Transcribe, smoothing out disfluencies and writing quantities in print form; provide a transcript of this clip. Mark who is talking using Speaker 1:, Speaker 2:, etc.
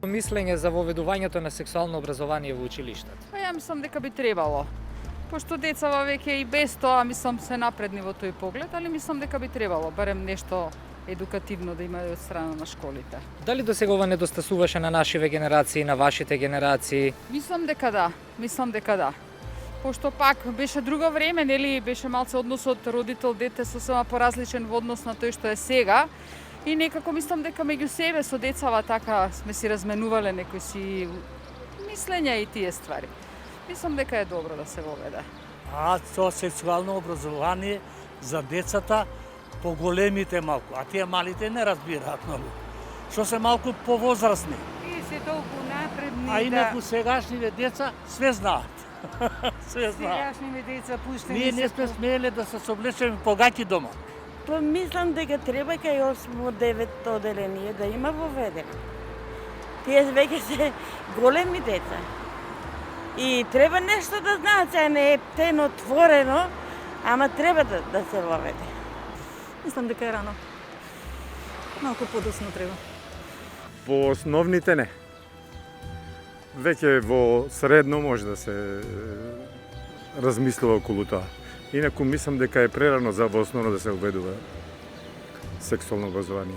Speaker 1: Мислење за воведувањето на сексуално образование во училиштата?
Speaker 2: Па ја мислам дека би требало. Пошто децава веќе и без тоа, мислам, се напредни во тој поглед, али мислам дека би требало барем нешто едукативно да има од страна на школите.
Speaker 1: Дали до сега ова недостасуваше на нашиве генерации, на вашите генерации?
Speaker 2: Мислам дека да. Пошто пак беше друго време, нели, беше малце односот родител-дете сосема поразличен во однос на тој што е сега. И некако мислам дека меѓу себе со децава така сме си разменувале некои си мислења и тие ствари. Мислам дека е добро да се воведе.
Speaker 3: А со сексуално образование за децата поголемите малку, а тие малите не разбираат многу. Што се малку повозрастни.
Speaker 4: Тие се толку напредни
Speaker 3: А инаку сегашниве деца све знаат. Све знаат.
Speaker 4: сегашниве деца пуштени
Speaker 3: Ние не сме смееле да се соблечеме погаки дома.
Speaker 5: Па мислам дека треба кај 8-9 оделение да има воведено. Тие веќе се големи деца. И треба нешто да знаат, сега не е птено отворено, ама треба да се воведе.
Speaker 6: Мислам дека е рано. Малку подоцна треба.
Speaker 7: Во основните не. Веќе во средно може да се размислува околу тоа. Инаку мислам дека е прерано за во основно да се уведува сексуално образование.